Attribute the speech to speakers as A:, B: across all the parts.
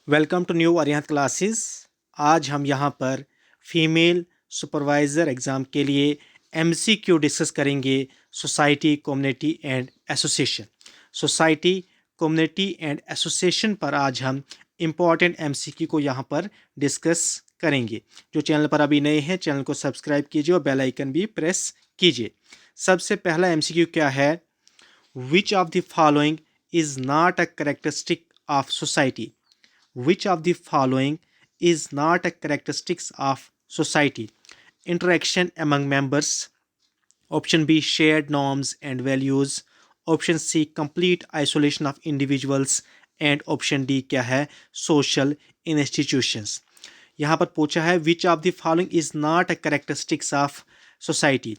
A: Welcome to new Arihant classes. आज हम यहाँ पर फीमेल सुपरवाइज़र एग्ज़ाम के लिए एमसीक्यू डिस्कस करेंगे। Society, community and association. Society, community and association पर आज हम इम्पॉर्टेंट एमसीक्यू को यहाँ पर डिस्कस करेंगे। जो चैनल पर अभी नए हैं, चैनल को सब्सक्राइब कीजिए और बेल आइकन भी प्रेस कीजिए। सबसे पहला एमसीक्यू क्या है? Which of the following is not a characteristic of society? Which of the following is not a characteristics of society? Interaction among members. Option B, shared norms and values. Option C, complete isolation of individuals. And option D क्या है? Social institutions. यहाँ पर पूछा है which of the following is not a characteristics of society?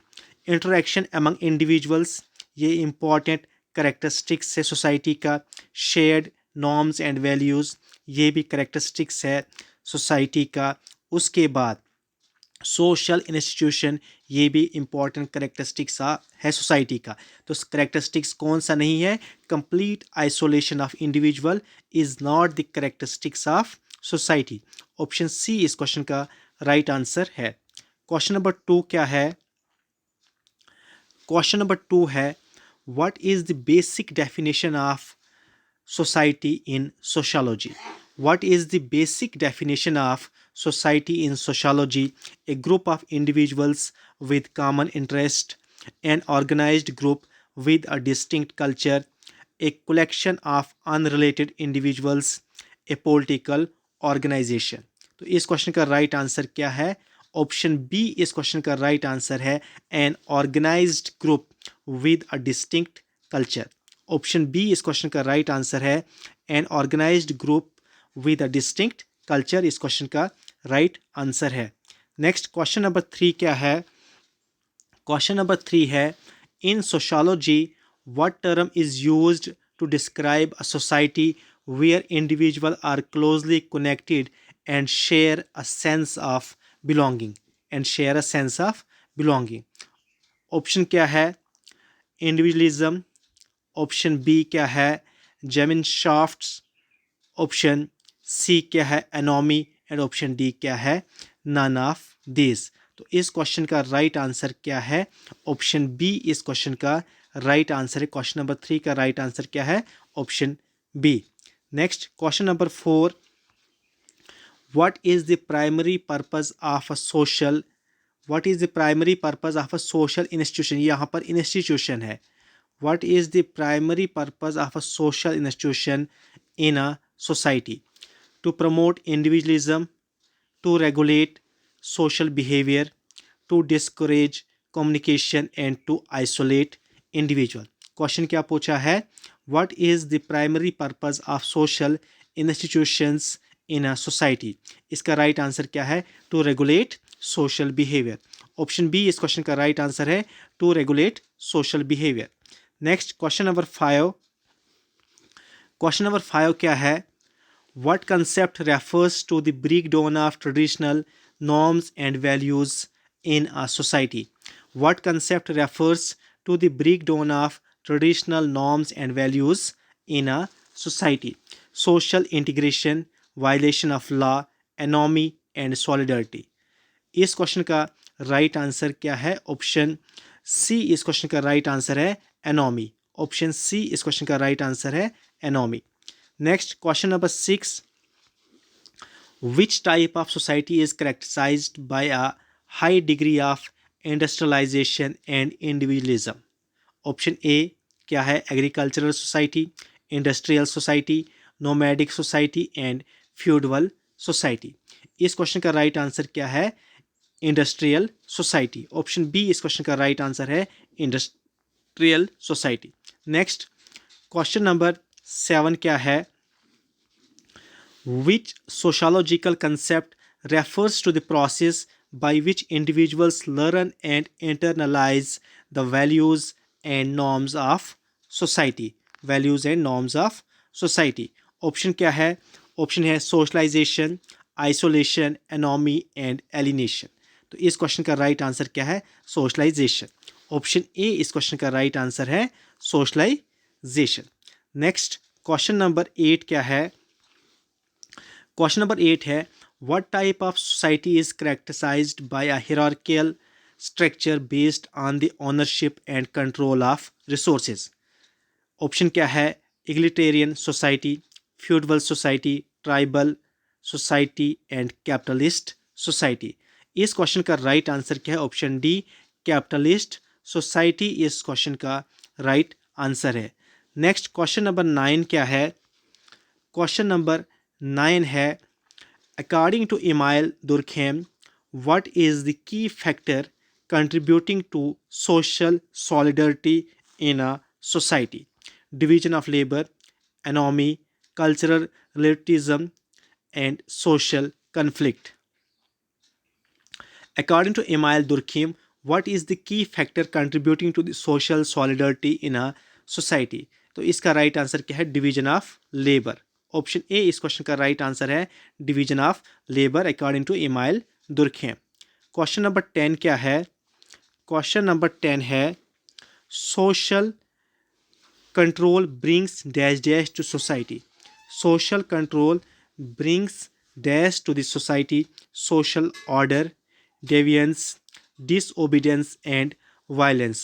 A: Interaction among individuals, ये important characteristics है society का। shared norms and values, ये भी characteristics है सोसाइटी का। उसके बाद सोशल इंस्टीट्यूशन, ये भी इंपॉर्टेंट करेक्टरिस्टिक्स है सोसाइटी का। तो करेक्टरिस्टिक्स कौन सा नहीं है? Complete isolation of individual is not the characteristics of society. Option C इस क्वेश्चन का राइट आंसर है। क्वेश्चन नंबर 2 क्या है? क्वेश्चन नंबर 2 है what is the basic definition of society in sociology? What is the basic definition of society in sociology? A group of individuals with common interest, an organized group with a distinct culture, a collection of unrelated individuals, a political organization. तो इस question का right answer क्या है? Option B इस question का right answer है, an organized group with a distinct culture. Option B इस question का राइट आंसर है, an organized group with a distinct culture इस क्वेश्चन का राइट आंसर है। नेक्स्ट क्वेश्चन नंबर 3 क्या है? क्वेश्चन नंबर 3 है in sociology what term is used to describe a society where individual are closely connected and share a sense of belonging option क्या है? Individualism. Option B क्या है? जेमिनशाफ्ट्स। Option C क्या है? Anomie. And option D क्या है? None of this. तो इस क्वेश्चन का राइट आंसर क्या है? ऑप्शन बी इस क्वेश्चन का राइट आंसर है। क्वेश्चन नंबर 3 का राइट आंसर क्या है? Option B. Next question number 4, what is the primary purpose of a social institution? यहाँ पर इंस्टीट्यूशन है। What is the primary purpose of a social institution in a society? To promote individualism, to regulate social behavior, to discourage communication and to isolate individual. Question क्या पूछा है? What is the primary purpose of social institutions in a society? इसका right answer क्या है? To regulate social behavior. Option B इस question का right answer है, to regulate social behavior. Next question number 5। Question number 5 क्या है? What concept refers to the break down of traditional norms and values in a society? What concept refers to the break down of traditional norms and values in a society? Social integration, violation of law, anomie and solidarity. इस question का right answer क्या है? Option C इस question का right answer है, anomie. Option C इस question का right answer है, anomie. Next question number 6, which type of society is characterized by a high degree of industrialization and individualism? Option A क्या है? Agricultural society, industrial society, nomadic society and feudal society. इस question का right answer क्या है? Industrial society. Option B इस question का right answer है, industrial society. Next question number 7 क्या है? Which sociological concept refers to the process by which individuals learn and internalize the values and norms of society? Option क्या है? Option है socialization, isolation, anomie and alienation. तो इस question का right answer क्या है? सोशलाइजेशन। ऑप्शन ए इस question का राइट आंसर है, सोशलाइजेशन। नेक्स्ट क्वेश्चन नंबर 8 क्या है? क्वेश्चन नंबर 8 है what type of society is characterised by a hierarchical structure based on the ownership and control of resources. Option क्या है, egalitarian society, feudal society, tribal society and capitalist society. इस question का right answer क्या है, option D capitalist society इस question का right answer है। Next question number 9 क्या है, क्वेश्चन नंबर 9 है according to Emile Durkheim what is the key factor contributing to social solidarity in a society, division of labor, economy, cultural relativism, and social conflict. According to Emile Durkheim, what is the key factor contributing to the social solidarity in a society? तो इसका right answer क्या है, division of labour. Option A इस question का right answer है, division of labour according to Emile Durkheim. Question number 10 क्या है, question number 10 है social control brings dash dash to society. Social control brings dash to the society, social order, deviance, disobedience and violence.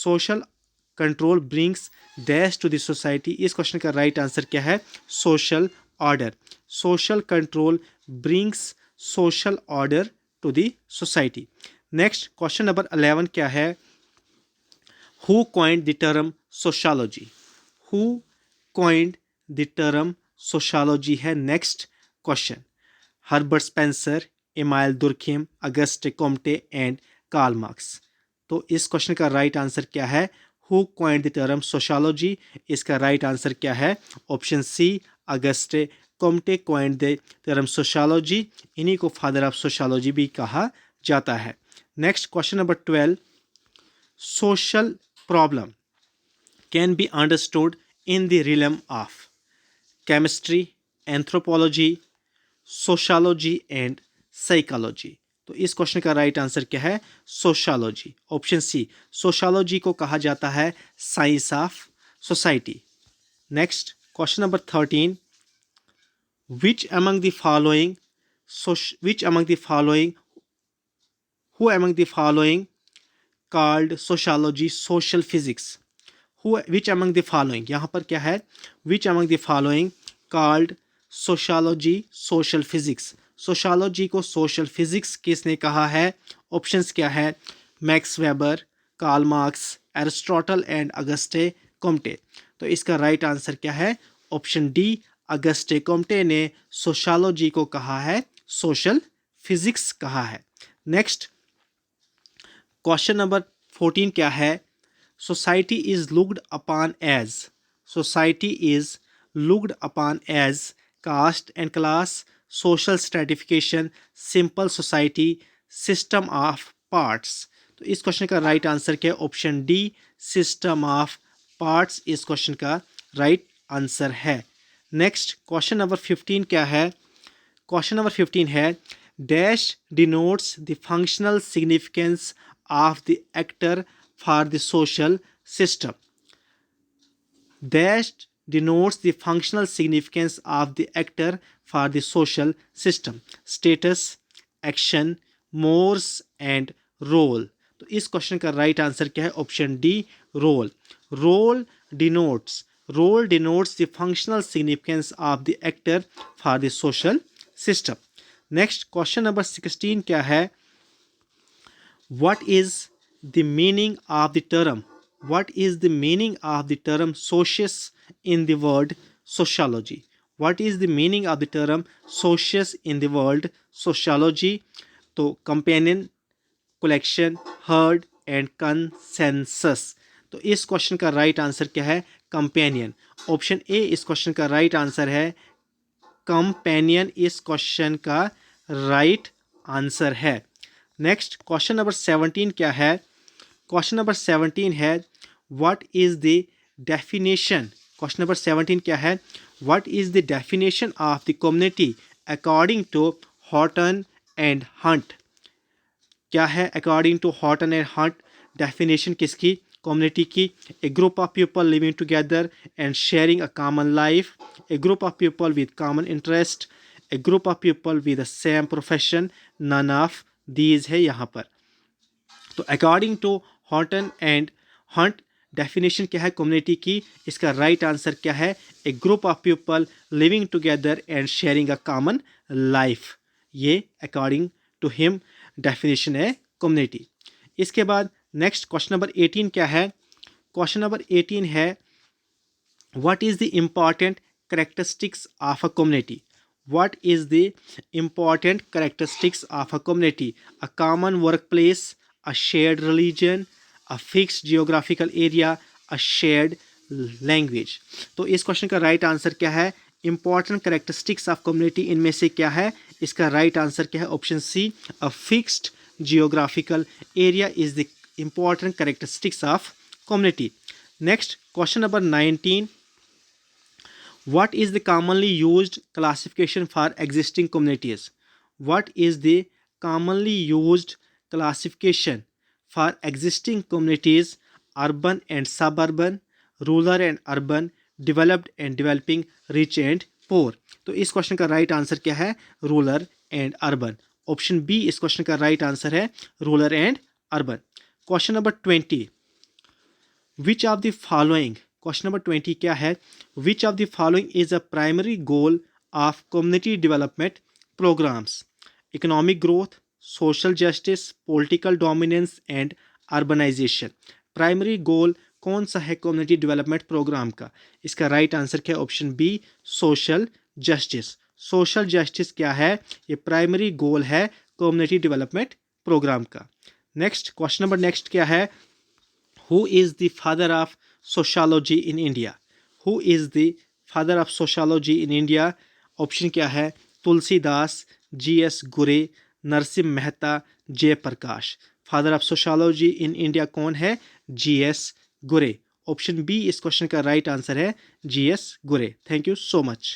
A: Social control brings dash to the society। इस question का right answer क्या है, social order। social control brings social order to the society। Next question number 11 क्या है, who coined the term sociology? Who coined the term sociology है next question. Herbert Spencer, Emile Durkheim, Auguste Comte and Karl Marx. तो इस question का right answer क्या है, who coined the term sociology. इसका right answer क्या है, option C Auguste Comte coined the term sociology. इन्हीं को फादर ऑफ सोशियोलॉजी भी कहा जाता है। Next question number 12, social problem can be understood in the realm of chemistry, anthropology, sociology and psychology। तो इस क्वेश्चन का राइट आंसर क्या है, सोशियोलॉजी। ऑप्शन सी सोशियोलॉजी को कहा जाता है science of society. Next question number 13, which among the following which among the following who among the following called sociology social physics? Which among the following, यहाँ पर क्या है, which among the following called sociology social physics? Sociology को social physics किसने कहा है? Options क्या है, Max Weber, Karl Marx, Aristotle and Auguste Comte. तो इसका राइट आंसर क्या है, ऑप्शन डी अगस्टे कॉम्टे ने सोशियोलॉजी को कहा है सोशल फिजिक्स कहा है। नेक्स्ट क्वेश्चन नंबर 14 क्या है, society is looked upon as, society is looked upon as caste and class, social stratification, simple society, system of parts. तो इस क्वेश्चन का राइट आंसर क्या है, option D system of parts इस question का right answer है। Next question number 15 क्या है, क्वेश्चन नंबर 15 है dash denotes the functional significance of the actor for the social system. Dash denotes the functional significance of the actor for the social system. Status, action, mores and role। तो इस question का right answer क्या है, option D role. Role denotes the functional significance of the actor for the social system। Next question number 16 क्या है, what is the meaning of the term, what is the meaning of the term socius in the word sociology? What is the meaning of the term socius in the word sociology? तो companion, collection, herd and consensus। तो इस question का right answer क्या है, companion. Option A इस question का right answer है, companion इस क्वेश्चन का राइट आंसर है। नेक्स्ट क्वेश्चन नंबर 17 क्या है, क्वेश्चन नंबर 17 है what is the definition, question number 17 क्या है, what is the definition of the community according to Horton and Hunt. क्या है according to Horton and Hunt, definition किसकी, community की, a group of people living together and sharing a common life, a group of people with common interest, a group of people with the same profession, none of these है यहाँ पर। तो according to Horton and Hunt definition क्या है community की, इसका right answer क्या है, a group of people living together and sharing a common life. ये अकॉर्डिंग टू हिम डेफिनेशन है कम्युनिटी। इसके बाद नेक्स्ट क्वेश्चन नंबर 18 क्या है, क्वेश्चन नंबर 18 है what is the important characteristics of a community? What is the important characteristics of a community? A common workplace, a shared religion, a fixed geographical area, a shared language. तो इस question का right answer क्या है, important characteristics of community इनमें से क्या है, इसका राइट आंसर क्या है, option C, a fixed geographical area is the important characteristics of community. Next question number 19, what is the commonly used classification for existing communities? What is the commonly used classification for existing communities? Urban and suburban, rural and urban, developed and developing, rich and poor. तो इस question का right answer क्या है, rural and urban. Option B इस question का right answer है, rural and urban. Question number 20, which of the following, question number 20 क्या है, which of the following is a primary goal of community development programmes? Economic growth, social justice, political dominance and urbanization. Primary goal कौन सा है community development programme का, इसका right answer क्या है, option B, social justice. Social justice क्या है, ये प्राइमरी गोल है कम्युनिटी डेवलपमेंट प्रोग्राम का। नेक्स्ट क्वेश्चन नंबर नेक्स्ट क्या है, who is the father of sociology in India? Who is the father of sociology in India? ऑप्शन क्या है, Tulsidas, G S. Ghurye, Narasimha Mehta, Jayaprakash. Father of sociology in India कौन है, G S. Ghurye. Option B इस question का राइट आंसर है, G S. Ghurye. Thank you so much.